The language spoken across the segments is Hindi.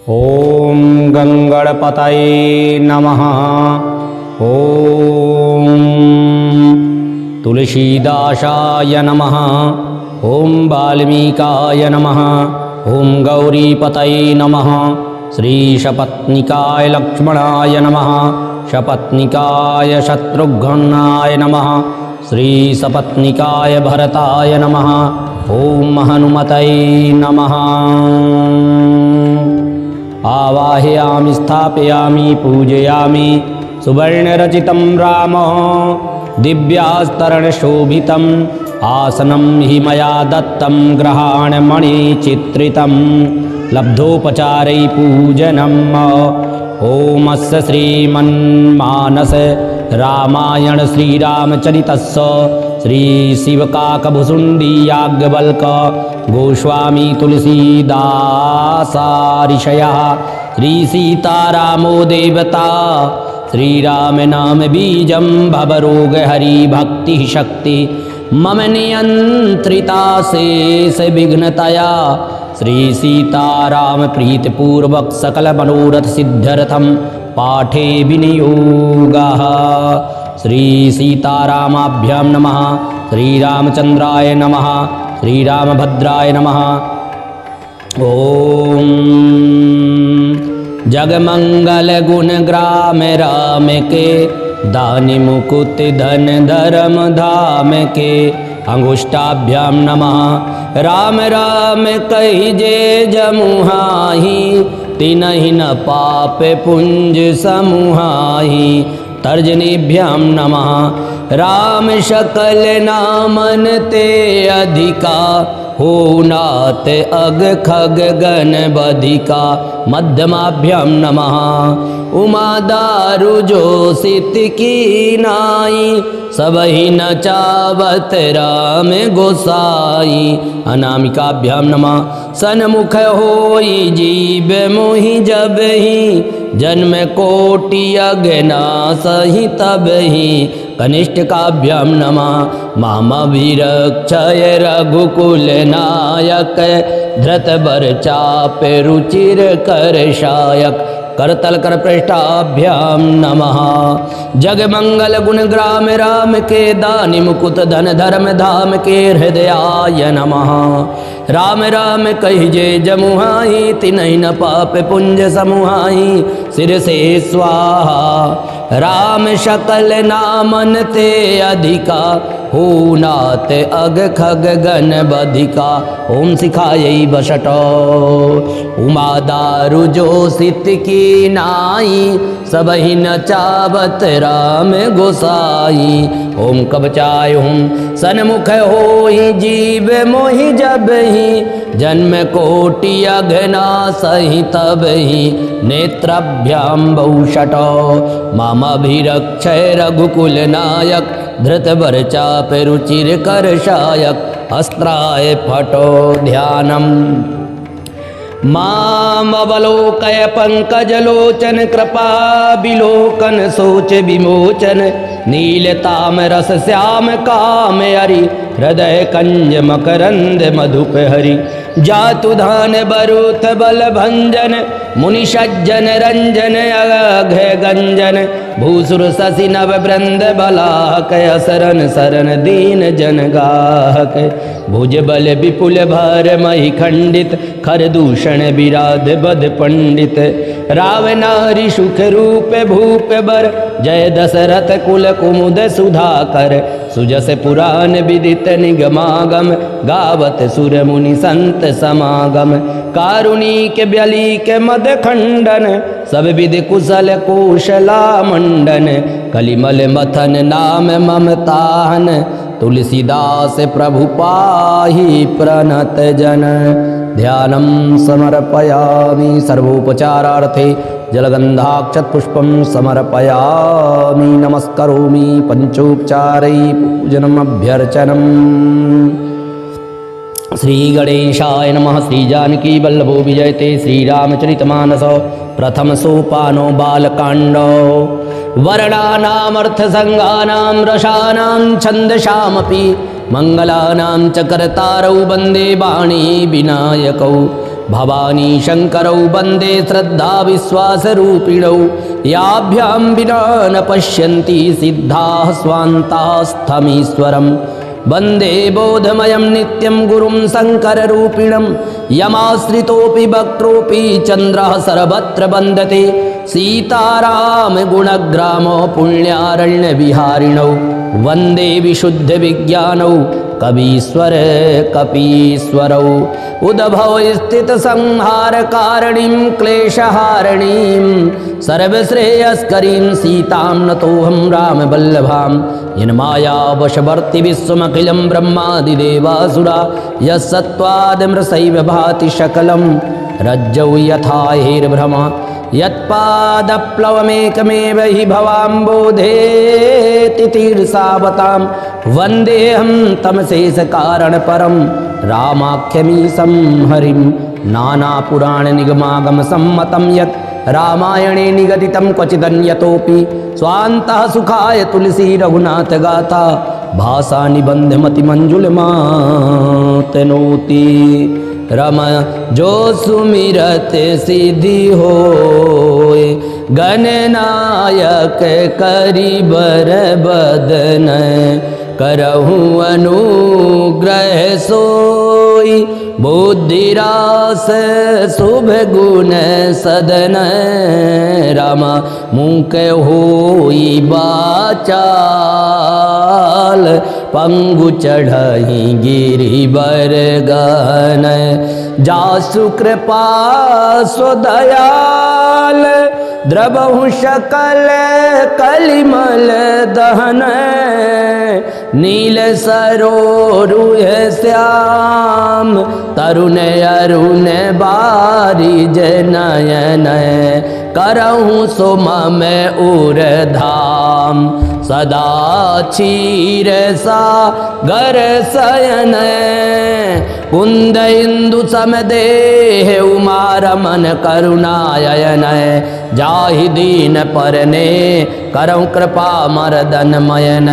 ओम गंगणपतये नमः। ओम तुलसीदासाय नमः। ओम वाल्मीकाय नमः। ओम गौरीपतये नमः। श्री शपत्निकाय लक्ष्मणाय नमः। शपत्निकाय शत्रुघ्नाय नमः। श्री सपत्निकाय भरताय नमः। ओम हनुमतये नमः। आवाहयामि स्थापयामि पूजयामि सुवर्णरचितं राम दिव्यास्तरणशोभितम् आसनं हि मया दत्तं ग्रहाणमणिचित्रितं लब्धोपचारै पूजनम्। ओमस्य श्रीमन्मानस रामायण श्रीरामचरितस्य श्री शिवकाकभुसुण्डी याज्ञवल्क गोस्वामी तुलसीदासाऋषयः श्री सीतारामो देवता श्रीराम नाम बीजं भवरोगहरि भक्ति शक्ति मम नियंत्रिता शेष विघ्नतया श्री सीताराम प्रीतिपूर्वक सकल मनोरथ सिद्ध्यर्थम पाठे विनियोगः। श्री सीतारामाभ्यां नमः। श्रीरामचंद्राय नमः। श्रीरामभद्राय नमः। ओम जगमंगल गुण ग्राम राम के दानि मुकुट धन धर्म धाम के अंगुष्ठाभ्यां नमः। राम राम कहिजे जमुहाहि तिनहि न पाप पुंज समूहाहि तर्जनीभ्यां नमः। राम शकल नामन ते अधिका हो नाथ अग खग गण बधिका मध्यमाभ्यां नमः। उमा दारु जो सित की नाई सबहि न चावत राम गोसाई अनामिकाभ्यां नमः। सन्मुख होई जीव मोहि जबहि जन्म कोटि अगना सहि तबहि कनिष्ठकाभ्यां नमः। मामभिरक्षय रघुकुल नायक धृत बर चाप रुचिर कर शायक करतल कर पृष्ठाभ्यां नमः। जगमंगल गुण ग्राम राम के दानि मुकुट धन धर्म धाम के हृदयाय नमः। राम राम कहिजे जमुहाई तिनहि न पाप पुंज समूहाई सिर से स्वाहा। राम शकल नामन ते अधिका हो नाथ अग खग गण बधिका ओम सिखायै बसट। उमा दारु जो सित की नाई सबहि न चावत राम गोसाई ओम कवचाय ओम सन्मुख होई जीव मोहि जबहि जन्म कोटि अघना सहि तबहि नेत्राभ्यां बहुषट। मामभिरक्षय रघुकुल नायक धृत बर चाप रुचिर कर शायक अस्त्राय फटो ध्यानम्। मामवलोकय पंकजलोचन कृपा विलोकन सोच विमोचन नीलताम रस श्याम काम हरि हृदय कंज मकरंद मधुप हरि। जातु धान बरुथ बल भंजन मुनि सज्जन रंजन अघय गंजन भूसुर शशि नव वृंद बलाहक असरन शरण दीन जन गाहक। भुज बल विपुल भर मही खंडित खर दूषण विराध बद पंडित। राव नारी सुख रूप भूप बर जय दशरथ कुल कुमुद सुधाकर। सुजस पुराण विदित निगमागम गावत सुर मुनि संत समागम। कारुणिक ब्यलीक मद खंडन सब विधि कुशल कौशला मंडन। कलिमल मथन नाम ममताहन तुलसीदास प्रभु पाहि प्रणत जन। ध्यानं समर्पयामि सर्वोपचारार्थे जलगंधाक्षत पुष्पं समर्पयामि। नमस्करोमि पंचोपचारै पूजनम् अभ्यर्चनम्। श्री गणेशाय नमः। श्री जानकी वल्लभो विजयते श्रीरामचरितमानस प्रथम सोपानो बालकांडो। वर्णानामर्थसंगानां रसानां छन्दसामपि मंगलानां च कर्तारौ वन्दे वाणी विनायकौ। भवानी शंकरौ वंदे श्रद्धा विश्वासरूपिणौ याभ्यां विना न पश्यन्ति सिद्धाः स्वान्तास्थमीश्वरम् वंदे बोधमयं नित्यं गुरुं शंकररूपिणं यमाश्रितोऽपि वक्त्रोऽपि चन्द्रः सर्वत्र वन्दते सीताराम गुणग्रामो पुण्यारण्यविहारिणौ वंदे विशुद्धविज्ञानौ कवीश्वर कपीश्वरौ उद्भव स्थित संहारकारिणीं क्लेशहारिणीं सर्वश्रेयस्करीं सीतां नतोऽहं रामवल्लभां यन्मायावशवर्ति विश्वमखिलं ब्रह्मादिदेवासुरा यस्सत्त्वादमृषैव भाति सकलं रज्जौ यथा हेर्भ्रमा यत्पादप्लवमेकमेव हि भवाम्बोधेति तीर्षावतां वन्देऽहं तमशेषकारणपरं रामाख्यमीशं हरिं नानापुराणनिगमागमसम्मतं यत् रामायणे निगदितं क्वचिदन्यतोऽपि स्वान्तः सुखाय तुलसी रघुनाथगाथा भाषा निबन्धमतिमञ्जुलमातनोति रम जो सुमिरत सिद्धि होय गणनायक करिबर बदन करहु अनुग्रह सोई बुद्धिरास शुभ गुण सदन राम मुख होई बाचाल पंगु चढ़ही गिरिबर गहन जासु कृपा स्वदयाल द्रवहु सकल कलिमल दहन नील सरोरुह श्याम तरुण अरुण बारिज नयन करहु सुमम उर धाम सदा क्षीर सागर शयन कुंद इंदु समदेह उमा रमन करुणायन जाहि दीन परने करहु कृपा मर्दन मयन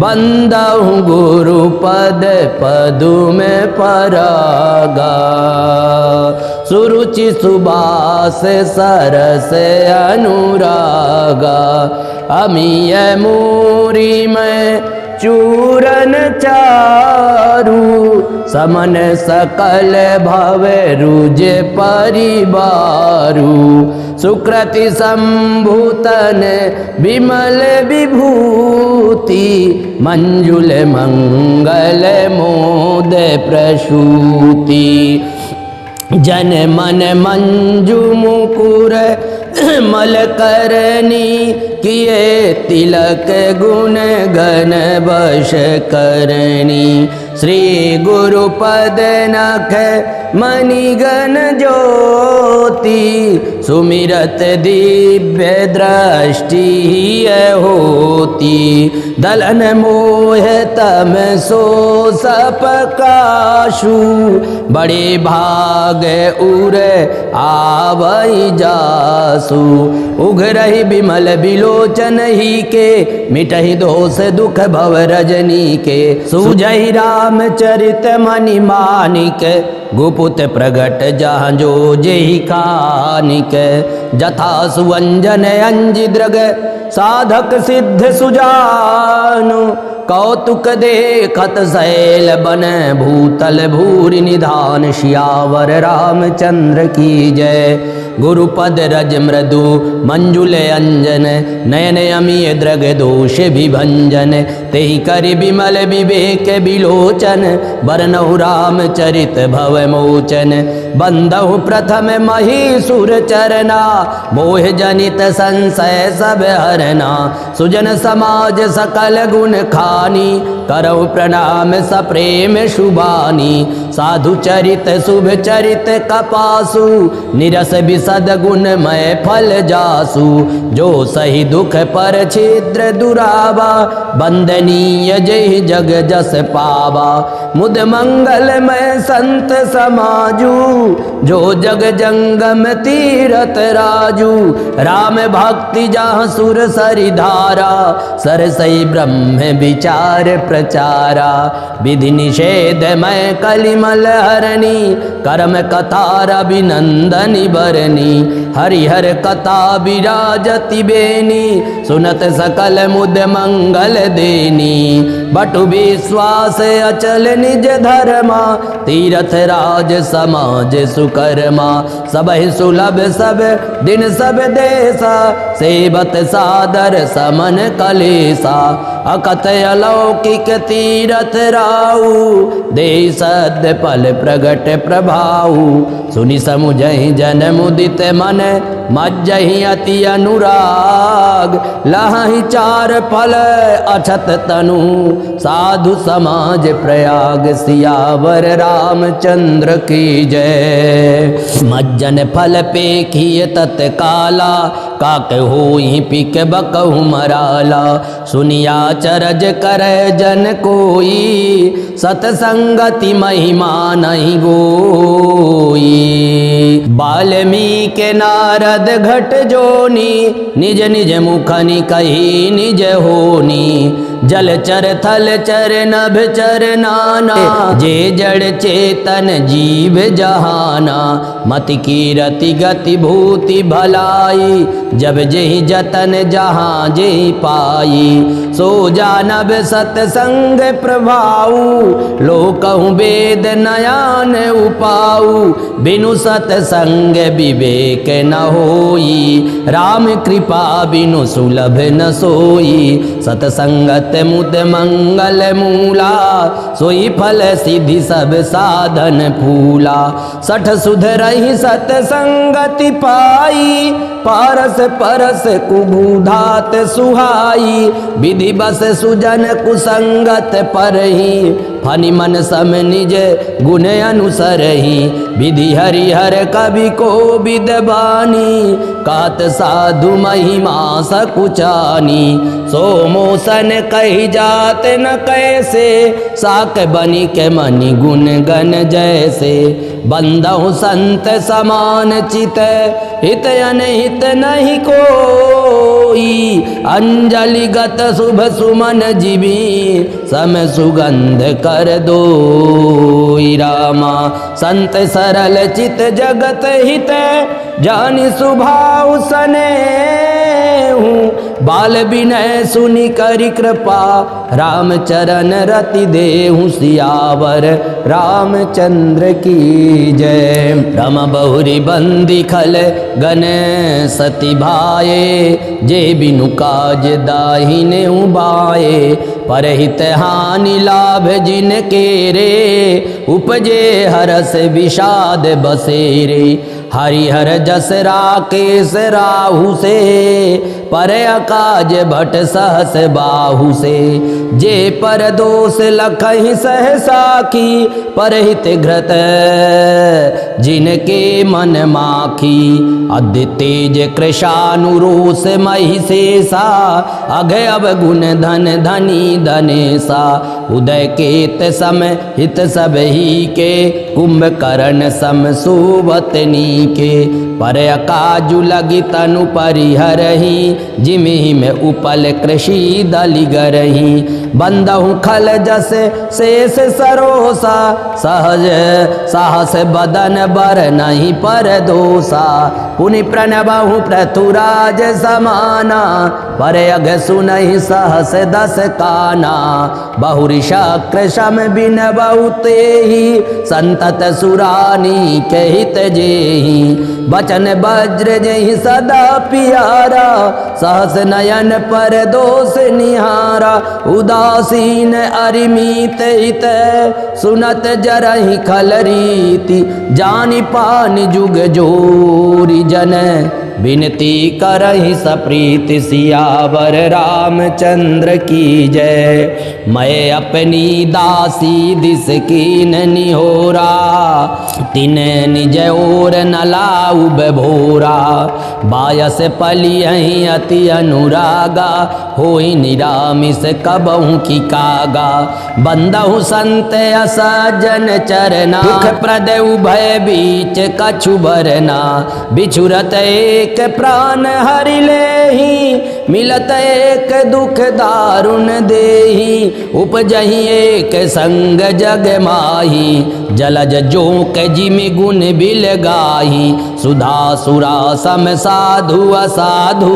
बंदहु गुरु पद पदुम परागा सुरुचि सुबास सरस अनुरागा अमीय मूरी में चूरन चारु समन सकल भव रुज परिवारु सुकृति संभूतन विमल विभूति मंजुल मंगल मोद प्रसूति जन मन मंजू मुकुर मलकरणी किए तिलक गुण गण वश करणी श्री गुरुपद नख मणिगण ज्योति सुमिरत दिव्य दृष्टि होती दलन मोह तम सो सपकाशु बड़े भाग उर आवई जासु उघरहि विमल बिलोचन ही के मिटहि दोष दुख भव रजनी के सूझहि रामचरित मणि मानिक गुपुत प्रगट जहाँ जो जेहि कानिक जथा सुवंजन अंजि दृग साधक सिद्ध सुजानु कौतुक देखत शैल बन भूतल भूरि निधान श्यावर रामचंद्र की जय गुरुपद रज मृदु मंजुल अंजन नयन अमीय दृग दोष विभंजन तेहि करि विमल विवेक बिलोचन बरनहु रामचरित भव मोचन बंदहु प्रथम महीसुर चरना मोह जनित संशय सब हरना सुजन समाज सकल गुण खानी करहु प्रणाम सप्रेम शुभानी साधु चरित शुभ चरित कपासु निरस विसद गुणमय फल जासु जो सही दुख पर छिद्र दुरावा बंदनीय जय जग जस पावा मुद मंगलमय संत समाजू, जो जग जंगम तीरथ राजू। राम भक्ति जहाँ सुर सरि धारा, सरसई ब्रह्म विचार प्रचारा। विधि निषेध मैं कलिमल हरणी, कर्म कथार अभिनंदनी बरनी। हरिहर कथा विराजति बेनी, सुनत सकल मुद मंगल देनी। बटु विश्वास अचल निज धर्मा, तीरथ राज समाज सुकर्मा। सबहि सुलभ सब दिन सब देसा, सेवत सादर समन कलेसा। अकथ अलौकिक तीरथ राऊ, दे सद्य फल प्रगट प्रभाऊ। सुनि समुझहि जन मुदित मन, मज्जहि अति अनुराग। लहहि चार फल अछत तनु, साधु समाज प्रयाग। सियावर रामचंद्र की जय। मज्जन फल पेखिय तत्काला, काक होई पिक बकहु मराला। सुनिया चरज करे जन कोई, सतसंगति महिमा नहीं गोई। वाल्मीकि नारद घट जोनी, निज निज मुखनि कही निज होनी। जलचर थलचर नभचर नाना, जे जड़ चेतन जीव जहाना। मति कीरति गति भूति भलाई, जब जेहि जतन जहाँ जेहि पाई। सो जानब सतसंग प्रभाऊ, लोकहु वेद नयान उपाऊ। बिनु सतसंग विवेक न होई, राम कृपा बिनु सुलभ न सोई। सतसंगत मुद मंगल मूला, सोई फल सिद्धि सब साधन फूला। सठ सुधरहि सतसंगति पाई, पारस परस कुबुधात सुहाई। विधि बस सुजन कुसंगत परहि, फनि मन सम निज गुण अनुसरहि। विधि हरिहर कवि को विदबानी, कात साधु महिमा सकुचानी। सो मोसन कही जात न कैसे, साक बनी के मनि गुण गण जैसे। बंदहु संत समान चित, हित अनहित नहीं कोई। अंजलि गत शुभ सुमन जीवी, सम सुगंध कर दोई। रामा संत सरल चित जगत हित, जानि स्वभाव स्नेहु। बाल विनय सुनि करि कृपा, रामचरण रति देहु। सियावर रामचंद्र की जय। रम बहुरी बंदी खल गन सती भाये, जे बिनु काज दाहिने उबाये। परहित हानि लाभ जिनके रे, उपजे हरस विषाद बसेरे। हरिहर जस राकेश राहु से, पर अकाज भट सहस बाहु से। जे पर दोष लखहि सहसा की, परहित घृत जिनके मन माखी। अद्य तेज कृशानुरोष महि शेषा, अघ अवगुण धन धनी धनेसा। उदय केत सम हित सब ही के, कुंभकर्ण सम सोवतनी के। पर अकाजु लगी तनु परिहरहि, जिमिहि में उपल कृषि दलिगरहि। बंदहु खल जस शेष सरोसा, सहज साहस बदन बर नहीं पर दोषा। पुनि प्रणबहु पृथुराज समाना, पर अघ सुनहि सहस दस काना। बहुरी शक्र शम बिन बहुतेहि, संतत सुरानी के हित जेहि। बचन वज्र जेहि सदा पियारा, सहस नयन पर दोष निहारा। उदासीन अरिमीत हित, सुनत जरहि खल रीति। जानि पानि जुग जोरी जन, विनती करहि सप्रीत सियावर रामचंद्र की जय। मैं अपनी दासी दिस कीन निहोरा, तिन निज ओर न लाऊ भोरा। बायस पलियहि अति अनुरागा, होई निरामिस कबहु की कागा। बंदहु संत असजन चरना, दुख प्रद उभय बीच कछु बरना। बिछुरत एक प्राण हरि लेहि, मिलत एक दुख दारुण देहि। उपजहि एक संग जग माही, जलज जोक जिमि गुण बिल गाही। सुधा सुरा सम साधु असाधु,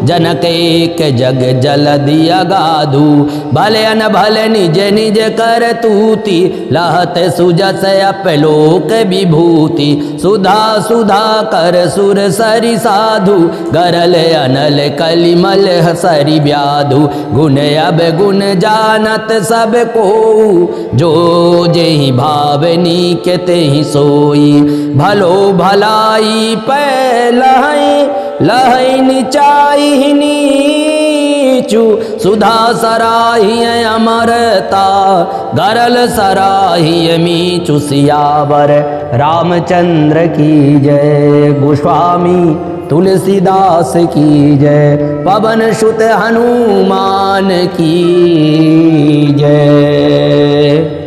जनक एक जग जलधि अगाधु। भले अन भले निज निज कर तूति, लहत सुजस अपलोक विभूति। सुधा सुधा कर सुर सरि साधु, गरल अनल कलिमल हसरि व्याधु। गुण अब गुण जानत सब को, जो जेहि भावनी के तेहि सोई। भलो भलाई पै लहै निचाई नीचु। सुधा सराहिय अमरता, गरल सराहिय मीचु। सियावर रामचंद्र की जय। गोस्वामी तुलसीदास की जय। पवन सुत हनुमान की जय।